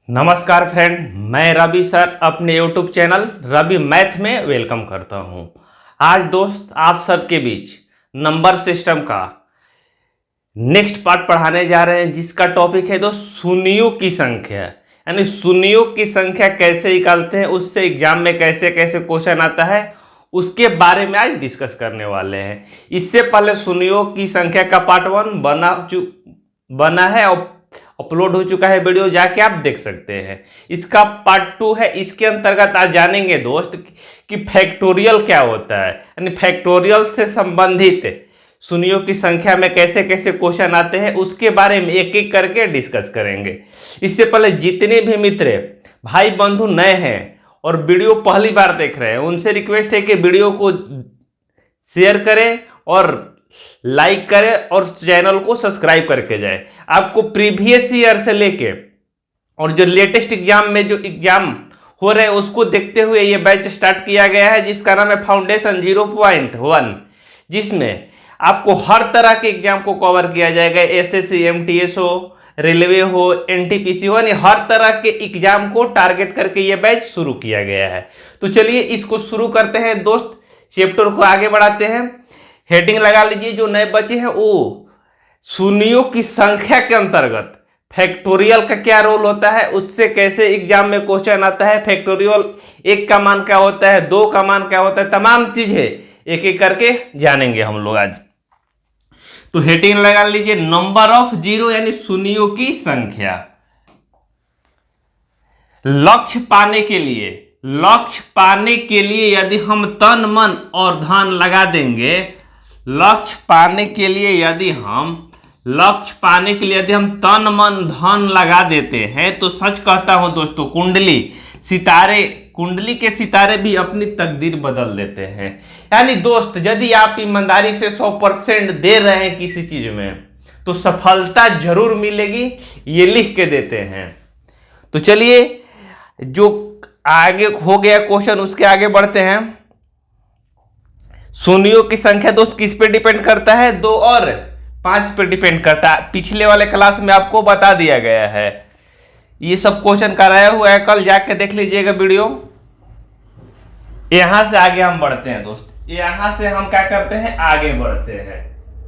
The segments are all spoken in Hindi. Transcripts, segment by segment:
नमस्कार फ्रेंड, मैं रवि सर अपने यूट्यूब चैनल रवि मैथ में वेलकम करता हूं। आज दोस्त आप सबके बीच नंबर सिस्टम का नेक्स्ट पार्ट पढ़ाने जा रहे हैं, जिसका टॉपिक है दोस्त शून्यों की संख्या। यानी शून्यों की संख्या कैसे निकालते हैं, उससे एग्जाम में कैसे कैसे क्वेश्चन आता है, उसके बारे में आज डिस्कस करने वाले हैं। इससे पहले शून्यों की संख्या का पार्ट 1 बना है और अपलोड हो चुका है वीडियो, जाके आप देख सकते हैं। इसका पार्ट 2 है। इसके अंतर्गत आज जानेंगे दोस्त कि फैक्टोरियल क्या होता है, यानी फैक्टोरियल से संबंधित शून्यों की संख्या में कैसे कैसे क्वेश्चन आते हैं, उसके बारे में एक एक करके डिस्कस करेंगे। इससे पहले जितने भी मित्र भाई बंधु नए हैं और वीडियो पहली बार देख रहे हैं, उनसे रिक्वेस्ट है कि वीडियो को शेयर करें और लाइक करें और चैनल को सब्सक्राइब करके जाए। आपको प्रीवियस ईयर से लेके और जो लेटेस्ट एग्जाम में जो एग्जाम हो रहे हैं उसको देखते हुए ये बैच स्टार्ट किया गया है, जिसका नाम है फाउंडेशन 0.1, जिसमें आपको हर तरह के एग्जाम को कवर किया जाएगा। एसएससी एमटीएस हो, रेलवे हो, एनटीपीसी हो, यानी हर तरह के एग्जाम को टारगेट करके ये बैच शुरू किया गया है। तो चलिए इसको शुरू करते हैं दोस्त, चैप्टर को आगे बढ़ाते हैं। हेडिंग लगा लीजिए, जो नए बच्चे हैं वो शून्यों की संख्या के अंतर्गत फैक्टोरियल का क्या रोल होता है, उससे कैसे एग्जाम में क्वेश्चन आता है, फैक्टोरियल 1 का मान क्या होता है, 2 का मान क्या होता है, तमाम चीजें एक एक करके जानेंगे हम लोग आज। तो हेडिंग लगा लीजिए, नंबर ऑफ जीरो यानी शून्यों की संख्या। लक्ष्य पाने के लिए यदि हम तन मन और धन लगा देंगे, लक्ष्य पाने के लिए यदि हम तन मन धन लगा देते हैं, तो सच कहता हूं दोस्तों, कुंडली के सितारे भी अपनी तकदीर बदल देते हैं। यानी दोस्त, यदि आप ईमानदारी से 100% दे रहे हैं किसी चीज में, तो सफलता जरूर मिलेगी, ये लिख के देते हैं। तो चलिए, जो आगे हो गया क्वेश्चन, उसके आगे बढ़ते हैं। शून्यों की संख्या दोस्त किस पे डिपेंड करता है? 2 और 5 पे डिपेंड करता है। पिछले वाले क्लास में आपको बता दिया गया है, ये सब क्वेश्चन कराया हुआ है, कल जाके देख लीजिएगा वीडियो। यहां से आगे हम बढ़ते हैं दोस्त, यहां से हम क्या करते हैं, आगे बढ़ते हैं।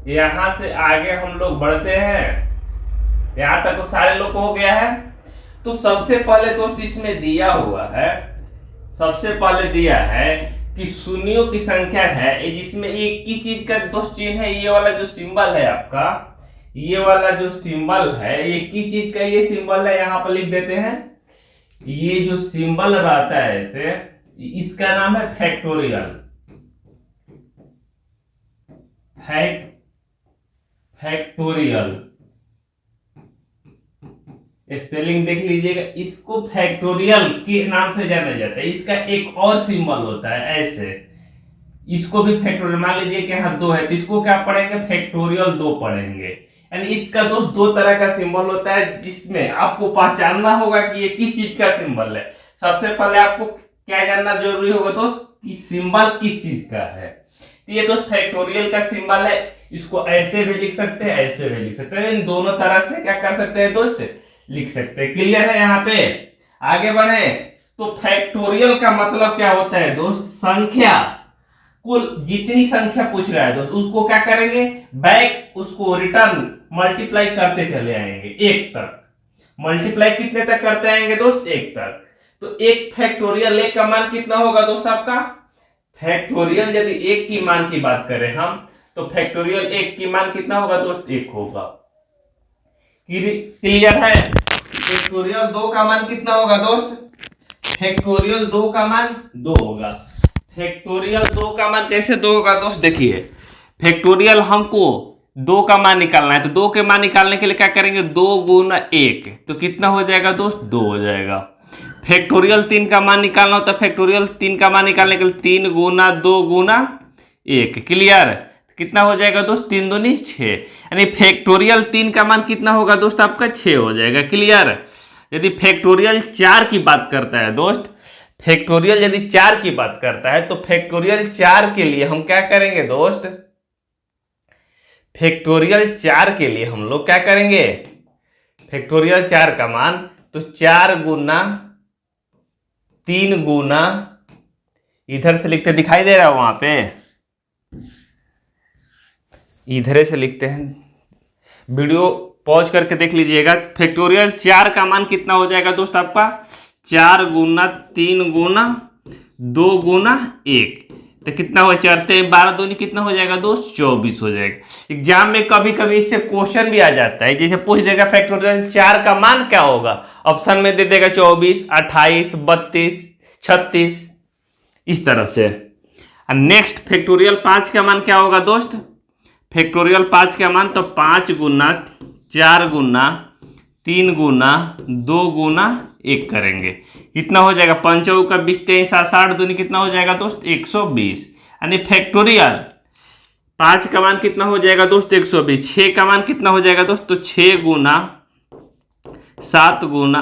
यहां से आगे हम लोग बढ़ते हैं, यहां तक तो सारे लोग को हो गया है। तो सबसे पहले दोस्त इसमें दिया हुआ है, सबसे पहले दिया है कि शून्यों की संख्या है, जिसमें एक किस चीज का दोस्त चिन्ह है, ये वाला जो सिंबल है आपका, ये वाला जो सिंबल है, ये किस चीज का ये सिंबल है, यहां पर लिख देते हैं। ये जो सिंबल रहता है ऐसे, इसका नाम है फैक्टोरियल। फैक्टोरियल स्पेलिंग देख लीजिएगा, इसको फैक्टोरियल के नाम से जाना जाता है। इसका एक और सिंबल होता है ऐसे, इसको भी फैक्टोरियल, मान लीजिए कि यहाँ 2 है तो इसको क्या पढ़ेंगे, फैक्टोरियल 2 पढ़ेंगे। यानी इसका दोस्त 2 तरह का सिंबल होता है, जिसमें आपको पहचानना होगा कि ये किस चीज का सिंबल है। सबसे पहले आपको क्या जानना जरूरी होगा दोस्त, कि सिंबल किस चीज का है। तो ये दोस्त फैक्टोरियल का सिंबल है, इसको ऐसे भी लिख सकते हैं, ऐसे भी लिख सकते हैं, इन दोनों तरह से क्या कर सकते हैं दोस्त, लिख सकते हैं। क्लियर है? यहाँ पे आगे बढ़े तो फैक्टोरियल का मतलब क्या होता है दोस्त, संख्या, कुल जितनी संख्या पूछ रहा है दोस्त, उसको क्या करेंगे, बैक उसको रिटर्न मल्टीप्लाई करते चले आएंगे 1 तक। मल्टीप्लाई कितने तक करते आएंगे दोस्त, 1 तक। तो एक फैक्टोरियल 1 का मान कितना होगा दोस्त आपका, फैक्टोरियल यदि 1 की मान की बात करें हम, तो फैक्टोरियल 1 की मान कितना होगा दोस्त, 1 होगा। क्लियर है? फैक्टोरियल 2 का मान कितना होगा दोस्त, फैक्टोरियल 2 का मान 2 होगा। फैक्टोरियल 2 का मान कैसे 2 होगा दोस्त, देखिए, फैक्टोरियल हमको 2 का मान निकालना है, तो 2 के मान निकालने के लिए क्या करेंगे, 2 गुना 1, तो कितना हो जाएगा दोस्त, 2 हो जाएगा। फैक्टोरियल 3 का मान निकालना होता है, फैक्टोरियल 3 का मान निकालने के लिए 3 गुना 2 गुना 1। क्लियर? कितना हो जाएगा दोस्त, 3 दूनी 6, यानी फैक्टोरियल 3 का मान कितना होगा दोस्त आपका, 6 हो जाएगा। क्लियर? यदि फैक्टोरियल 4 की बात करता है दोस्त, फैक्टोरियल यदि 4 की बात करता है, तो फैक्टोरियल 4 के लिए हम क्या करेंगे दोस्त, फैक्टोरियल 4 के लिए हम लोग क्या करेंगे, फैक्टोरियल 4 का मान तो 4 गुना 3 गुना, इधर से लिखते दिखाई दे रहा है वहां पे, इधर से लिखते हैं, वीडियो पॉज करके देख लीजिएगा। फैक्टोरियल 4 का मान कितना हो जाएगा दोस्त आपका, 4 गुना 3 गुना 2 गुना 1, तो कितना हो, 4 12 दूनी कितना हो जाएगा दोस्त, 24 हो जाएगा। एग्जाम में कभी कभी इससे क्वेश्चन भी आ जाता है, जैसे पूछ देगा फैक्टोरियल 4 का मान क्या होगा, ऑप्शन में दे देगा 24, 28, 32, 36, इस तरह से। नेक्स्ट फैक्टोरियल 5 का मान क्या होगा दोस्त, फैक्टोरियल 5 का मान तो 5 गुना 4 गुना 3 गुना 2 गुना 1 करेंगे, कितना हो जाएगा, 5 का 20, 60 दूनी कितना हो जाएगा दोस्त, 120। यानी फैक्टोरियल 5 का मान कितना हो जाएगा दोस्त, 120। 6 का मान कितना हो जाएगा दोस्त, तो 6 गुना 7 गुना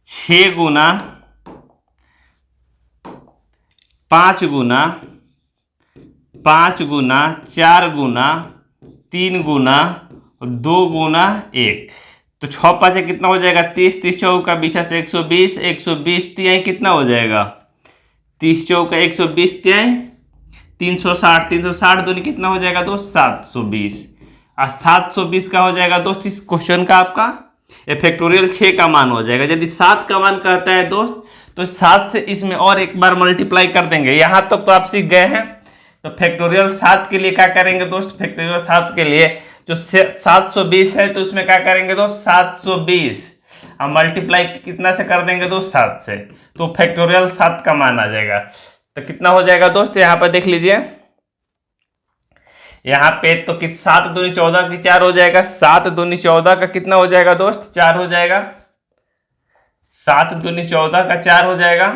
6 गुना 5 गुना 5 गुना 4 गुना 3 गुना 2 गुना 1, तो 6 5 कितना हो जाएगा, 30, 30 चौका 20 से 120, 120 तिहाई कितना हो जाएगा, 30 चौका 120 तिहाई 360, 360 दूनी कितना हो जाएगा दोस्त, 720। और 720 का हो जाएगा दोस्त इस क्वेश्चन का आपका फैक्टोरियल 6 का मान हो जाएगा। यदि 7 का मान कहता है दोस्त, तो 7 से इसमें और एक बार मल्टीप्लाई कर देंगे। यहां तक तो आप सीख गए हैं। तो फैक्टोरियल 7 के लिए क्या करेंगे दोस्त, फैक्टोरियल 7 के लिए जो 720 है, तो उसमें क्या करेंगे दोस्त, 720 और मल्टीप्लाई कितना से कर देंगे दोस्त, 7 से, तो फैक्टोरियल 7 का मान आ जाएगा। तो कितना हो जाएगा दोस्त, यहाँ पर देख लीजिए, यहाँ पे तो 7 दूनी 14 की 4 हो जाएगा, 7 दूनी 14 का कितना हो जाएगा दोस्त, 4 हो जाएगा, 7 दूनी 14 का 4 हो जाएगा,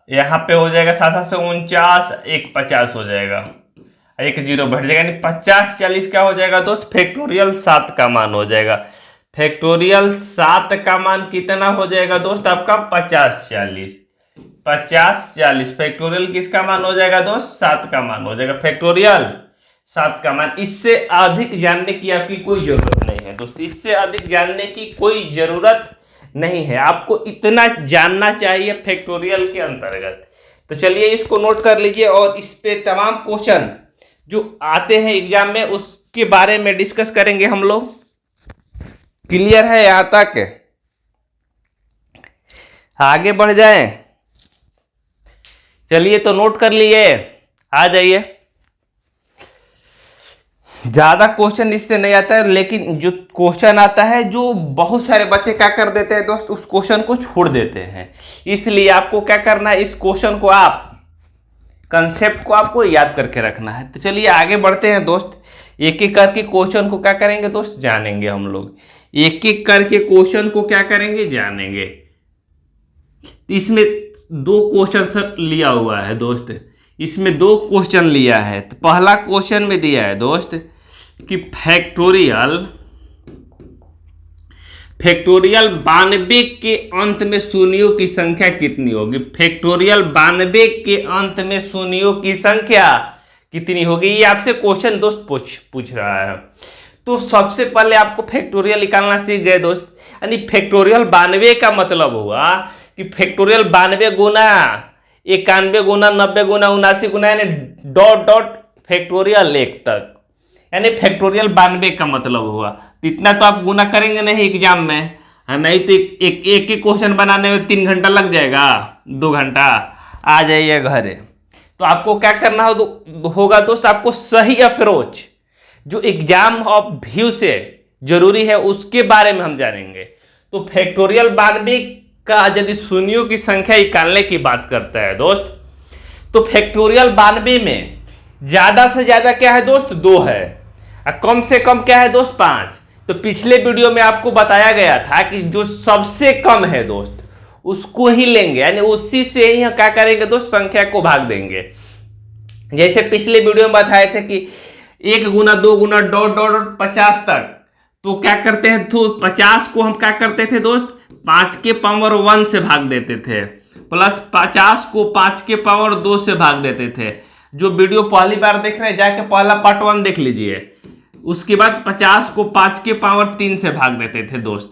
यहाँ पे हो जाएगा 7 से 49, 1 50 हो जाएगा, 1 0 बढ़ जाएगा, यानी 50 40 क्या हो जाएगा दोस्त, फैक्टोरियल 7 का मान हो जाएगा। फैक्टोरियल 7 का मान कितना हो जाएगा दोस्त आपका, 50 40, 50 40, फैक्टोरियल किसका मान हो जाएगा दोस्त, 7 का मान हो जाएगा, फैक्टोरियल 7 का मान। इससे अधिक जानने की आपकी कोई जरूरत नहीं है दोस्त, इससे अधिक जानने की कोई जरूरत नहीं है, आपको इतना जानना चाहिए फैक्टोरियल के अंतर्गत। तो चलिए इसको नोट कर लीजिए और इस पे तमाम क्वेश्चन जो आते हैं एग्जाम में उसके बारे में डिस्कस करेंगे हम लोग। क्लियर है यहां तक, आगे बढ़ जाएं। चलिए तो नोट कर लिए, आ जाइए। ज्यादा क्वेश्चन इससे नहीं आता है, लेकिन जो क्वेश्चन आता है जो बहुत सारे बच्चे क्या कर देते हैं दोस्त, उस क्वेश्चन को छोड़ देते हैं। इसलिए आपको क्या करना है, इस क्वेश्चन को आप कंसेप्ट को आपको याद करके रखना है। तो चलिए आगे बढ़ते हैं दोस्त, एक एक करके क्वेश्चन को क्या करेंगे दोस्त, जानेंगे हम लोग, एक एक करके क्वेश्चन को क्या करेंगे, जानेंगे। इसमें 2 क्वेश्चन सर लिया हुआ है दोस्त, इसमें 2 क्वेश्चन लिया है। तो पहला क्वेश्चन में दिया है दोस्त कि फैक्टोरियल 92 के अंत में शून्यों की संख्या कितनी होगी। फैक्टोरियल 92 के अंत में शून्यों की संख्या कितनी होगी, ये आपसे क्वेश्चन दोस्त पूछ रहा है। तो सबसे पहले आपको फैक्टोरियल निकालना सीख गए दोस्त, यानी फैक्टोरियल 92 का मतलब हुआ कि फैक्टोरियल 92 गुना 91 गुना 90 गुना 79 गुना, यानी डॉट डॉट फैक्टोरियल 1 तक, यानी फैक्टोरियल 92 का मतलब हुआ। तो इतना तो आप गुना करेंगे नहीं एग्जाम में, नहीं तो एक क्वेश्चन बनाने में 3 घंटा लग जाएगा, 2 घंटा, आ जाइए घरे। तो आपको क्या करना होगा दोस्त, आपको सही अप्रोच जो एग्जाम ऑफ व्यू से जरूरी है उसके बारे में हम जानेंगे। तो फैक्टोरियल 92 का यदि शून्यों की संख्या निकालने की बात करता है दोस्त, तो फैक्टोरियल 92 में ज्यादा से ज्यादा क्या है दोस्त, 2 है, और कम से कम क्या है दोस्त, 5। तो पिछले वीडियो में आपको बताया गया था कि जो सबसे कम है दोस्त उसको ही लेंगे, यानी उसी से ही क्या करेंगे दोस्त, संख्या को भाग देंगे। जैसे पिछले वीडियो में बताए थे कि 1 गुना 2 गुना डॉट डॉट 50 तक, तो क्या करते हैं, तो 50 को हम क्या करते थे दोस्त, 5 के पावर 1 से भाग देते थे, प्लस 50 को 5 के पावर 2 से भाग देते थे। जो वीडियो पहली बार देख रहे हैं जाके पहला पार्ट 1 देख लीजिए। उसके बाद 50 को 5 के पावर 3 से भाग देते थे दोस्त।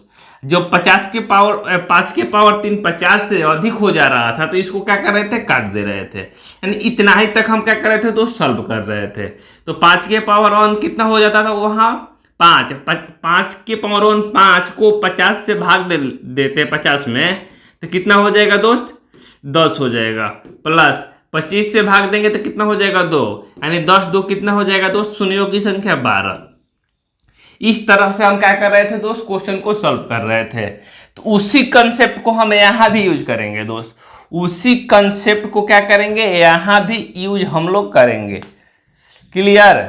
जो 50 के पावर 5 के पावर 3 50 से अधिक हो जा रहा था, तो इसको क्या कर रहे थे, काट दे रहे थे। यानी इतना ही तक हम क्या कर रहे थे दोस्त, सॉल्व कर रहे थे। तो 5 के पावर ऑन कितना हो जाता था वहाँ 5 के पावर ऑन 5 को 50 से भाग देते 50 में, तो कितना हो जाएगा दोस्त, 10 हो जाएगा। प्लस 25 से भाग देंगे तो कितना हो जाएगा, 2, यानी 10 2 कितना हो जाएगा दोस्त, शून्यों की संख्या 12। इस तरह से हम क्या कर रहे थे दोस्त, क्वेश्चन को सॉल्व कर रहे थे। तो उसी कंसेप्ट को हम यहाँ भी यूज करेंगे दोस्त, उसी कंसेप्ट को क्या करेंगे, यहाँ भी यूज हम लोग करेंगे। क्लियर?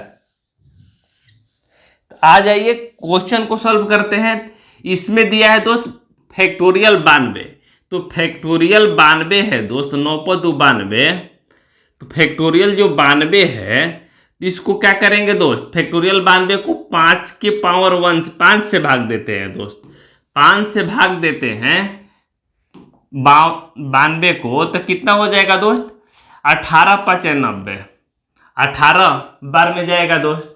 तो आ जाइए क्वेश्चन को सॉल्व करते हैं। इसमें दिया है दोस्त फैक्टोरियल 92, तो फैक्टोरियल 92 है दोस्त, 992। तो फैक्टोरियल जो 92 है, इसको क्या करेंगे दोस्त, फैक्टोरियल 92 को 5 के पावर 1 से 5 से भाग देते हैं दोस्त, 5 से भाग देते हैं 92 को, तो कितना हो जाएगा दोस्त, 18 5 90, 18 बार में जाएगा दोस्त।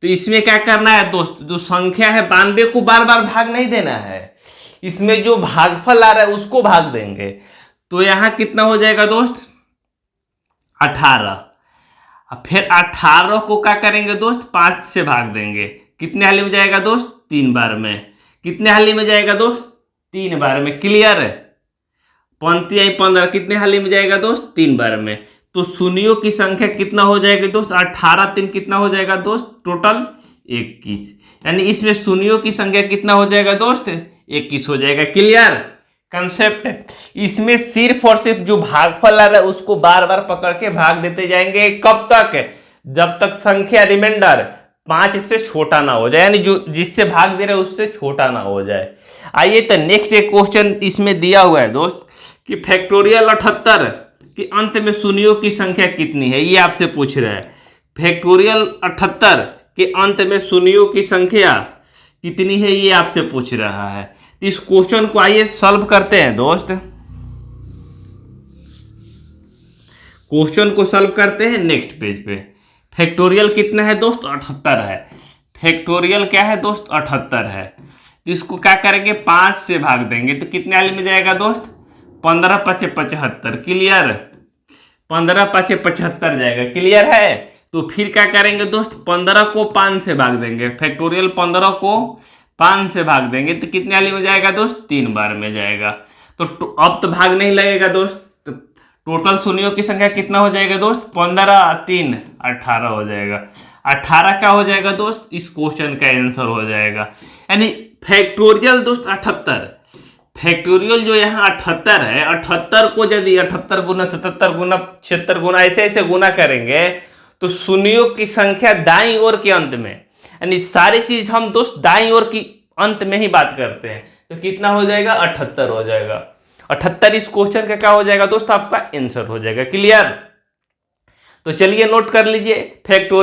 तो इसमें क्या करना है दोस्त, जो संख्या है 92 को बार बार भाग नहीं देना है, इसमें जो भागफल आ रहा है उसको भाग देंगे। तो यहां कितना हो जाएगा दोस्त, 18। फिर 18 को क्या करेंगे दोस्त, 5 से भाग देंगे, कितने हाली में जाएगा दोस्त, 3 बार में। कितने हाली में जाएगा दोस्त, 3 बार में। क्लियर है? 15 आई 15 कितने हाली में जाएगा दोस्त, 3 बार में। तो शून्यों की संख्या कितना हो जाएगी दोस्त, 18 3 कितना हो जाएगा दोस्त, टोटल 21। यानी इसमें शून्यों की संख्या कितना हो जाएगा दोस्त, 21 हो जाएगा। क्लियर कंसेप्ट है? इसमें सिर्फ और सिर्फ जो भागफल आ रहा है उसको बार बार पकड़ के भाग देते जाएंगे। कब तक, जब तक संख्या रिमाइंडर 5 से छोटा ना हो जाए, यानी जो जिससे भाग दे रहे उससे छोटा ना हो जाए। आइए तो नेक्स्ट एक क्वेश्चन इसमें दिया हुआ है दोस्त कि फैक्टोरियल 78 के अंत में शून्यों की संख्या कितनी है, ये आपसे पूछ रहा है। फैक्टोरियल 78 के अंत में शून्यों की संख्या कितनी है, ये आपसे पूछ रहा है। इस क्वेश्चन को आइए सॉल्व करते हैं दोस्त। क्वेश्चन को सॉल्व करते हैं नेक्स्ट पेज पे। फैक्टोरियल कितना है दोस्त, 78 है। फैक्टोरियल क्या है दोस्त, 78 है। तो इसको क्या करेंगे, 5 से भाग देंगे, तो कितने वाले में जाएगा दोस्त, 15 5 75। क्लियर? 15 5 75 जाएगा। क्लियर है? तो फिर क्या करेंगे दोस्त, 15 को 5 से भाग देंगे, फैक्टोरियल 15 को 5 से भाग देंगे, तो कितने वाली में जाएगा दोस्त, 3 बार में जाएगा। तो अब तो भाग नहीं लगेगा दोस्त, तो टोटल शून्यों की संख्या कितना हो जाएगा दोस्त, 15 3 18 हो जाएगा। 18 क्या हो जाएगा दोस्त, इस क्वेश्चन का आंसर हो जाएगा। यानी फैक्टोरियल दोस्त 78, फैक्टोरियल जो यहाँ 78 है, 78 को यदि 78 गुना 77 गुना 76 गुना ऐसे ऐसे गुना करेंगे, तो शून्यों की संख्या दाईं ओर के अंत में, यानी सारी चीज हम दोस्त दाईं ओर की अंत में ही बात करते हैं, तो कितना हो जाएगा, 78 हो जाएगा। 78 इस क्वेश्चन का क्या हो जाएगा दोस्त, आपका आंसर हो जाएगा। क्लियर? तो चलिए नोट कर लीजिए फैक्टोरियल